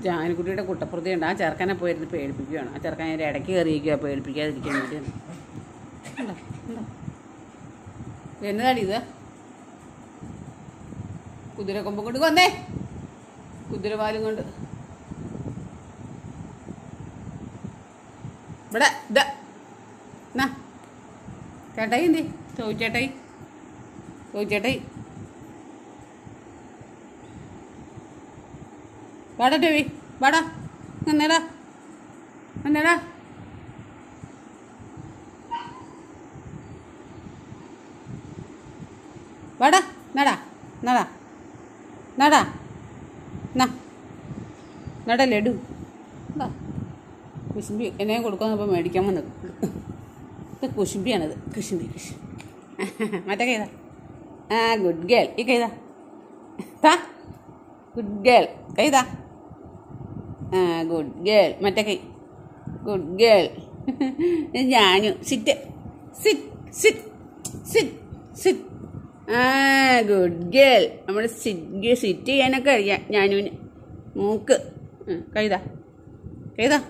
ജാനക്കുട്ടിയുടെ കുട്ടപ്പുറത്തിയുണ്ട്. ആ ചെറുക്കനെ പോയിരുന്ന് പേടിപ്പിക്കുകയാണ്. ആ ചെറുക്കൻ അതിൻ്റെ ഇടയ്ക്ക് കയറിയിരിക്കുക പേടിപ്പിക്കാതിരിക്കാൻ വേണ്ടിയാണ്. ഉണ്ടോ ഉണ്ടോ എന്നതാടി ഇത്? കുതിരക്കൊമ്പ് കൊണ്ട് വന്നേ, കുതിരവാലും കൊണ്ട് ഇവിടെ ഇതാ എന്നാ ചേട്ടായി എന്തി ചോദിച്ചേട്ടായി ചോദിച്ചേട്ടായി വാടാ ടി വി വാടാ എന്നേടാ എന്നേടാ വാടാ നടാ നടാ നടാ നട ലഡു എന്താ കുശുമ്പി എന്നെ കൊടുക്കാന്നപ്പോൾ മേടിക്കാൻ വന്നത്. ഇത് കുശുമ്പിയാണത്. കുശുമ്പി മറ്റേ കൈതാ. ആ ഗുഡ് ഗേൾ. ഈ കൈതാ താ ഗുഡ് ഗേൾ. കൈതാ. ആ ഗുഡ് ഗേൾ. മറ്റേ കൈ ഗുഡ് ഗേൾ. ഞാനും sit sit sit sit sit. ആ ഗുഡ് ഗേൾ. നമ്മൾ സിറ്റ് ചെയ്യാനൊക്കെ അറിയാം ഞാനുവിന്. മൂക്ക് കൈതാ കൈതാ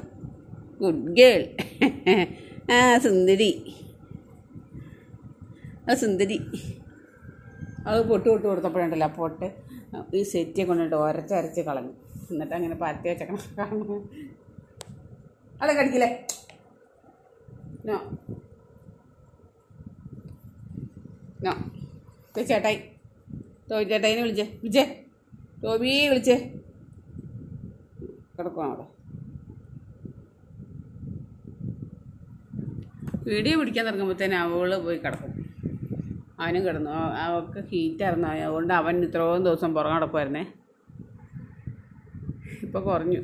ഗുഡ് ഗേൾ. ആ സുന്ദരി. ആ സുന്ദരി. അത് പൊട്ട് കൊടുത്തപ്പോഴുണ്ടല്ലോ ആ പൊട്ട് ഈ സെറ്റിയെ കൊണ്ടിട്ട് ഒരച്ചരച്ച് കളഞ്ഞു. എന്നിട്ട് അങ്ങനെ പരത്തി വെച്ചേക്കണം. അവിടെ കടിക്കില്ലേ? No no. ചേട്ടായി ചേട്ടായിനെ വിളിച്ചേ ടോബിയെ വിളിച്ചേ. കിടക്കണം അവിടെ. വീഡിയോ പിടിക്കാൻ തുടങ്ങുമ്പോഴത്തേനും അവള് പോയി കിടക്കും. അവനും കിടന്നു. അവൾക്ക് ഹീറ്റായിരുന്നു. അതുകൊണ്ട് അവൻ ഇത്രയും ദിവസം പുറകെ നടക്കുമായിരുന്നേ. ഇപ്പോൾ കുറഞ്ഞു.